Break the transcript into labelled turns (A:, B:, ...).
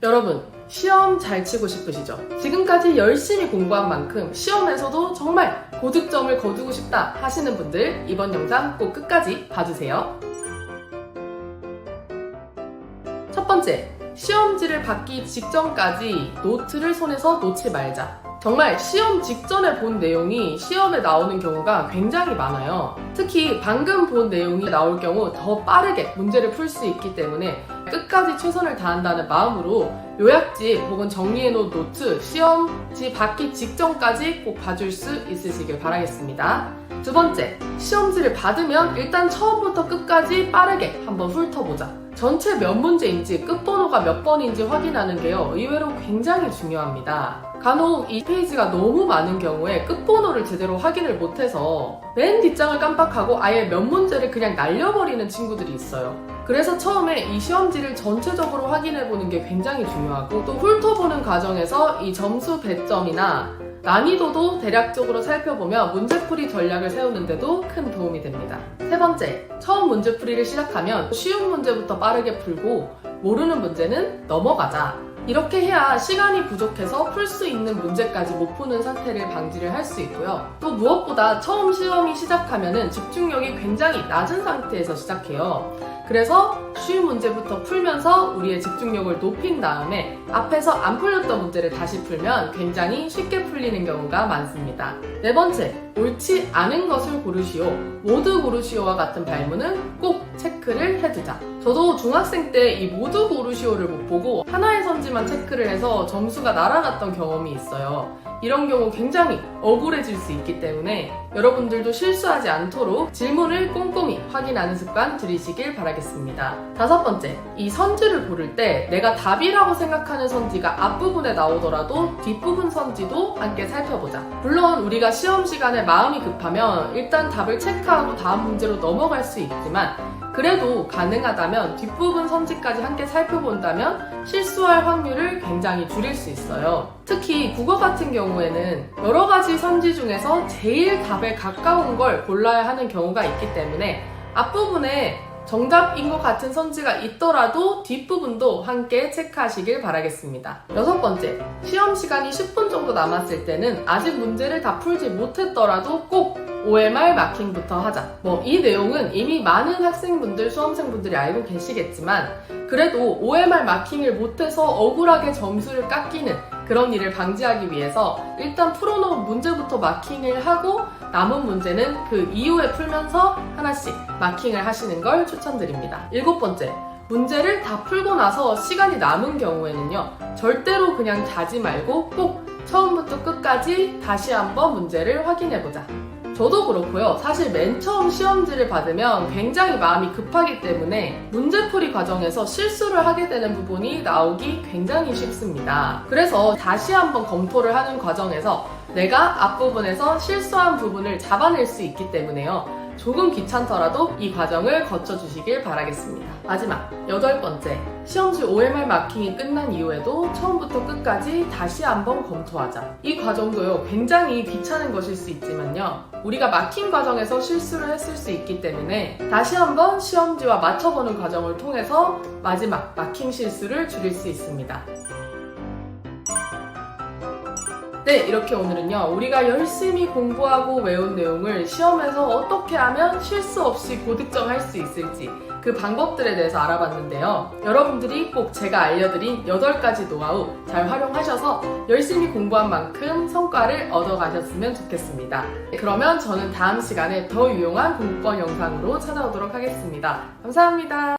A: 여러분, 시험 잘 치고 싶으시죠? 지금까지 열심히 공부한 만큼 시험에서도 정말 고득점을 거두고 싶다 하시는 분들 이번 영상 꼭 끝까지 봐주세요. 첫 번째, 시험지를 받기 직전까지 노트를 손에서 놓지 말자. 정말 시험 직전에 본 내용이 시험에 나오는 경우가 굉장히 많아요. 특히 방금 본 내용이 나올 경우 더 빠르게 문제를 풀 수 있기 때문에 끝까지 최선을 다한다는 마음으로 요약집 혹은 정리해놓은 노트 시험지 받기 직전까지 꼭 봐줄 수 있으시길 바라겠습니다. 두 번째, 시험지를 받으면 일단 처음부터 끝까지 빠르게 한번 훑어보자. 전체 몇 문제인지 끝번호가 몇 번인지 확인하는 게요, 의외로 굉장히 중요합니다. 간혹 이 페이지가 너무 많은 경우에 끝번호를 제대로 확인을 못해서 맨 뒷장을 깜빡하고 아예 몇 문제를 그냥 날려버리는 친구들이 있어요. 그래서 처음에 이 시험지를 전체적으로 확인해보는 게 굉장히 중요하고, 또 훑어보는 과정에서 이 점수 배점이나 난이도도 대략적으로 살펴보며 문제풀이 전략을 세우는데도 큰 도움이 됩니다. 세 번째, 처음 문제풀이를 시작하면 쉬운 문제부터 빠르게 풀고 모르는 문제는 넘어가자. 이렇게 해야 시간이 부족해서 풀 수 있는 문제까지 못 푸는 사태를 방지를 할 수 있고요. 또 무엇보다 처음 시험이 시작하면은 집중력이 굉장히 낮은 상태에서 시작해요. 그래서 쉬운 문제부터 풀면서 우리의 집중력을 높인 다음에 앞에서 안 풀렸던 문제를 다시 풀면 굉장히 쉽게 풀리는 경우가 많습니다. 네 번째, 옳지 않은 것을 고르시오, 모두 고르시오와 같은 발문은 꼭 체크를 해두자. 저도 중학생 때 이 모두 고르시오를 못 보고 하나의 선지만 체크를 해서 점수가 날아갔던 경험이 있어요. 이런 경우 굉장히 억울해질 수 있기 때문에 여러분들도 실수하지 않도록 질문을 꼼꼼히 확인하는 습관 들이시길 바라겠습니다. 다섯 번째, 이 선지를 고를 때 내가 답이라고 생각하는 선지가 앞부분에 나오더라도 뒷부분 선지도 함께 살펴보자. 물론 우리가 시험 시간에 마음이 급하면 일단 답을 체크하고 다음 문제로 넘어갈 수 있지만, 그래도 가능하다면 뒷부분 선지까지 함께 살펴본다면 실수할 확률을 굉장히 줄일 수 있어요. 특히 국어 같은 경우에는 여러 가지 선지 중에서 제일 답에 가까운 걸 골라야 하는 경우가 있기 때문에 앞부분에 정답인 것 같은 선지가 있더라도 뒷부분도 함께 체크하시길 바라겠습니다. 여섯 번째, 시험 시간이 10분 정도 남았을 때는 아직 문제를 다 풀지 못했더라도 꼭 OMR 마킹부터 하자. 이 내용은 이미 많은 학생분들, 수험생분들이 알고 계시겠지만 그래도 OMR 마킹을 못해서 억울하게 점수를 깎이는 그런 일을 방지하기 위해서 일단 풀어놓은 문제부터 마킹을 하고 남은 문제는 그 이후에 풀면서 하나씩 마킹을 하시는 걸 추천드립니다. 일곱 번째, 문제를 다 풀고 나서 시간이 남은 경우에는요, 절대로 그냥 자지 말고 꼭 처음부터 끝까지 다시 한번 문제를 확인해보자. 저도 그렇고요. 사실 맨 처음 시험지를 받으면 굉장히 마음이 급하기 때문에 문제풀이 과정에서 실수를 하게 되는 부분이 나오기 굉장히 쉽습니다. 그래서 다시 한번 검토를 하는 과정에서 내가 앞부분에서 실수한 부분을 잡아낼 수 있기 때문에요, 조금 귀찮더라도 이 과정을 거쳐주시길 바라겠습니다. 마지막, 여덟 번째, 시험지 OMR 마킹이 끝난 이후에도 처음부터 끝까지 다시 한번 검토하자. 이 과정도요, 굉장히 귀찮은 것일 수 있지만요, 우리가 마킹 과정에서 실수를 했을 수 있기 때문에 다시 한번 시험지와 맞춰보는 과정을 통해서 마지막 마킹 실수를 줄일 수 있습니다. 네, 이렇게 오늘은요, 우리가 열심히 공부하고 외운 내용을 시험에서 어떻게 하면 실수 없이 고득점할 수 있을지 그 방법들에 대해서 알아봤는데요. 여러분들이 꼭 제가 알려드린 8가지 노하우 잘 활용하셔서 열심히 공부한 만큼 성과를 얻어가셨으면 좋겠습니다. 그러면 저는 다음 시간에 더 유용한 공부법 영상으로 찾아오도록 하겠습니다. 감사합니다.